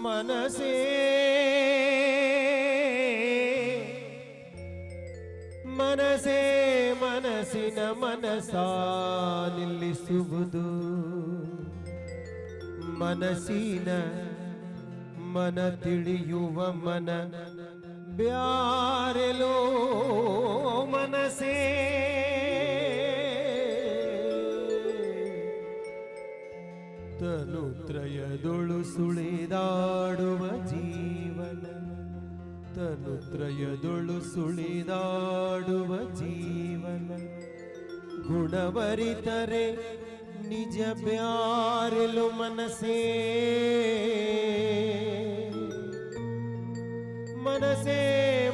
ಮನಸೇ ಮನಸೇ ಮನಸ್ಸಿನ ಮನಸ ನಿಲ್ಲಿಸುವುದು ಮನಸ್ಸಿನ ಮನ ತಿಳಿಯುವ ಮನ ಬ್ಯಾರೆಲೋ ಮನಸೇ ತನುತ್ರಯದೊಳು ಸುಳಿದಾಡುವ ಜೀವನ ತನುತ್ರಯದೊಳು ಸುಳಿದಾಡುವ ಜೀವನ ಗುಣವರಿತರೆ ನಿಜ ಬ್ಯಾರೆಲು ಮನಸೇ ಮನಸೇ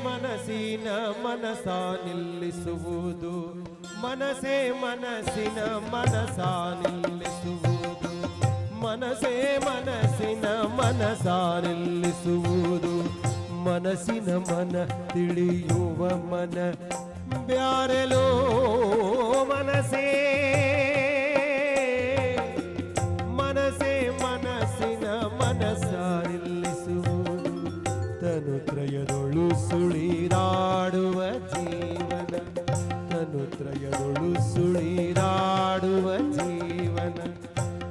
ಮನಸ್ಸಿನ ಮನಸ ನಿಲ್ಲಿಸುವುದು ಮನಸೇ ಮನಸ್ಸಿನ ಮನಸ ನಿಲ್ಲಿಸುವುದು ಮನಸೇ ಮನಸ್ಸಿನ ಮನಸ ನಿಲ್ಲಿಸುವುದು ಮನಸ್ಸಿನ ಮನ ತಿಳಿಯುವ ಮನ ಬ್ಯಾರೆಲೋ ಮನಸೇ ಮನಸೇ ಮನಸ್ಸಿನ ಮನಸ ನಿಲ್ಲಿಸುವುದು ತನುತ್ರಯದೊಳು ಸುಳಿದಾಡುವ ಜೀವನ ತನುತ್ರಯದೊಳು ಸುಳಿದಾಡುವ ಜೀವನ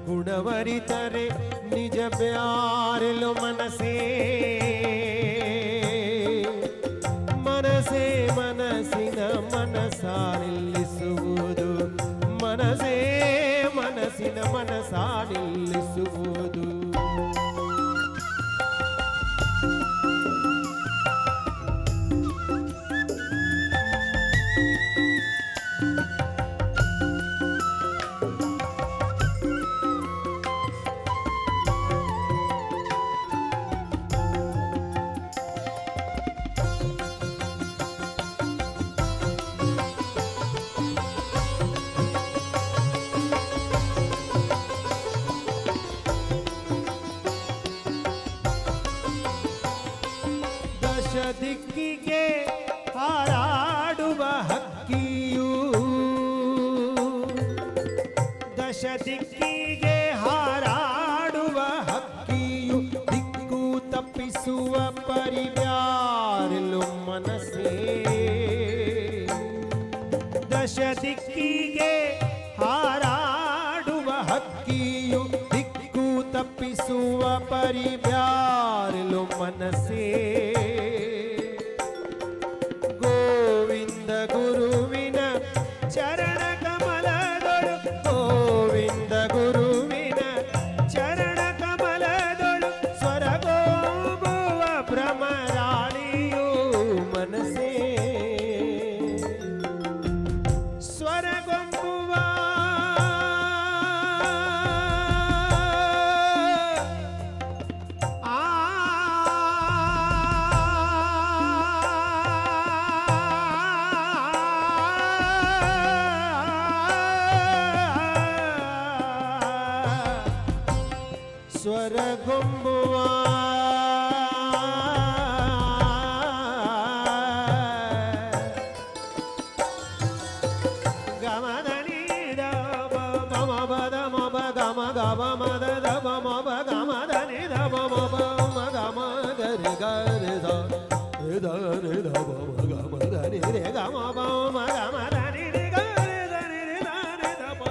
ಗುಣವರಿತರೆ ನಿಜ ಬ್ಯಾರೆಲು ಮನಸೇ ಮನಸೇ ಮನಸ್ಸಿನ ಮನಸ ನಿಲ್ಲಿಸುವುದು ಮನಸೇ ಮನಸ್ಸಿನ ಮನಸ ನಿಲ್ಲಿಸುವುದು ದಿಕ್ಕಿಗೆ ಹಾರಾಡುವ ಹಕ್ಕಿಯು ದಶ ದಿಕ್ಕಿಗೆ ಹಾರಾಡುವ ಹಕ್ಕಿಯು ದಿಕ್ಕು ತಪ್ಪಿಸುವ ಪರಿಬ್ಯಾರೆಲು ಮನಸ್ಸೇ ದಶ ದಿಕ್ಕಿಗೆ ಹಾರಾಡುವ ಹಕ್ಕಿಯು ದಿಕ್ಕು ತಪ್ಪಿಸುವ ಪರಿಬ್ಯಾರೆಲು ಮನಸ್ಸೇ ಗೋವಿಂದ ಗುರುವಿನ ಚರಣ ಕಮಲದೊಳು ಗೋವಿಂದ ಗುರುವಿನ ಚರಣ ಕಮಲದೊಳು ಸ್ವರಗೋಬುವ ಭ್ರಮರಾಳಿಯು ಮನಸೇ ಸ್ವರಗೊಂಬುವ ಆ ಸ್ವರಗೊಂಬುವ ಗಮದನಿದ ಮಮ ಬದ ಮಬ ಗಮ ಗಮ ಮದ ದಬ ಮಬ ಗಮದನಿ ದಬ ಮಬ ಮ ಗಮ ಗರಿ ಗರಿ ದ ರಿ ದ ರಿ ದ ಬ ಮ ಗಮ ಧನಿ ರೆ ಗಮ ಬ ಮ ಗಮ ಧನಿ ರಿ ಗ ರಿ ದ ನಿ ರಿ ದ ರಿ ದ ಬ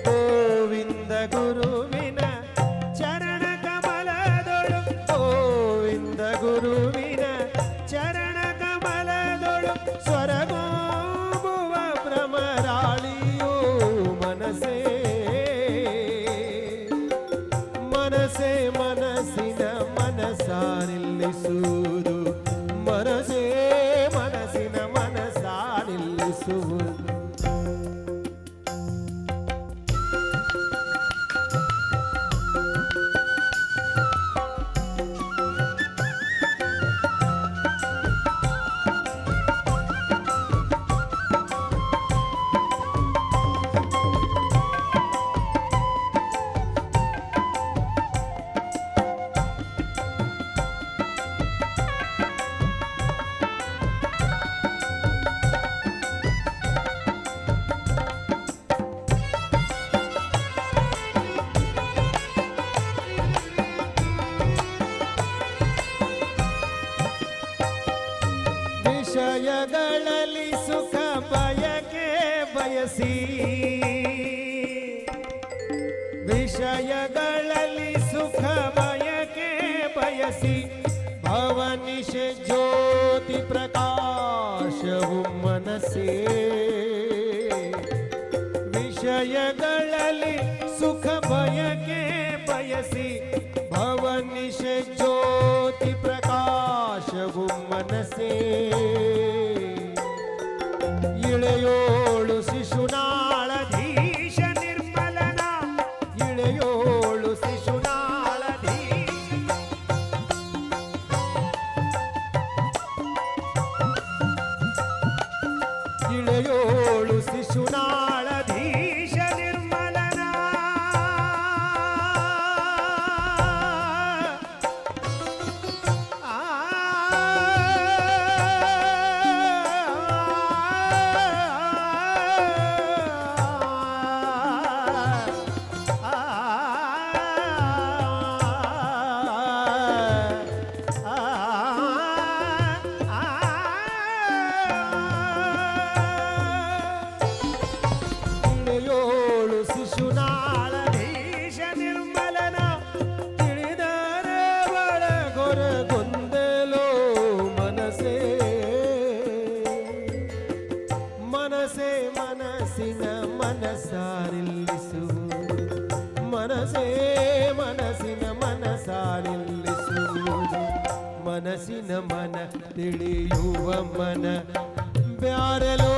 ಗೋವಿಂದ ಗುರುವಿನ ಚರಣ ಕಮಲದೊಳು ಗೋವಿಂದ ಗುರುವಿನ ಚರಣ ಕಮಲದೊಳು ಸ್ವರಗೋಬುವ ಭ್ರಮರಾಳಿಯೋ ಮನಸೇ ಮನಸೇ ಮನಸ್ಸಿನ ಮನಸ ನಿಲ್ಲಿಸುವುದು ಮನಸೇ ಮನಸ್ಸಿನ ಮನಸ ನಿಲ್ಲಿಸುವುದು ವಿಷಯಗಳಲ್ಲಿ ಸುಖ ಬಯಕೆ ಬಯಸಿ ವಿಷಯಗಳಲ್ಲಿ ಸುಖ ಬಯಕೆ ಬಯಸಿ ಭವನಿಷ ಜ್ಯೋತಿ ಪ್ರಕಾಶವು ಮನಸ್ಸೇ ವಿಷಯಗಳಲ್ಲಿ ಸುಖ ಬಯಕೆ ಬಯಸಿ ಭವನಿಷ ಜ್ಯೋತಿ ಪ್ರಕಾಶವು ಮನಸ್ಸೇ ಇಳೆಯೋಳು ಶಿಶುನಾಳಧೀಶ ನಿರ್ಮಲನ ಇಳೆಯೋಳು ಶಿಶುನಾಳಧೀಶ ಇಳೆಯೋಳು ಶಿಶುನಾಳಧೀಶ ನಿರ್ಮಲನ ಇಳೆಯೋಳು ಶಿಶುನಾಳಧೀಶ ನಿರ್ಮಲನ ತಿಳಿದರೆ ಒಳಗೊರಗೊಂದಲೋ ಮನಸೇ ಮನಸೇ ಮನಸ್ಸಿನ ಮನಸಾರಿಲ್ಲಿಸುವುದು ಮನಸೇ ಮನಸ್ಸಿನ ಮನಸಾರಿಲ್ಲಿಸುವುದು ಮನಸ್ಸಿನ ಮನ ತಿಳಿಯುವ ಮನ ಬ್ಯಾರಲೋ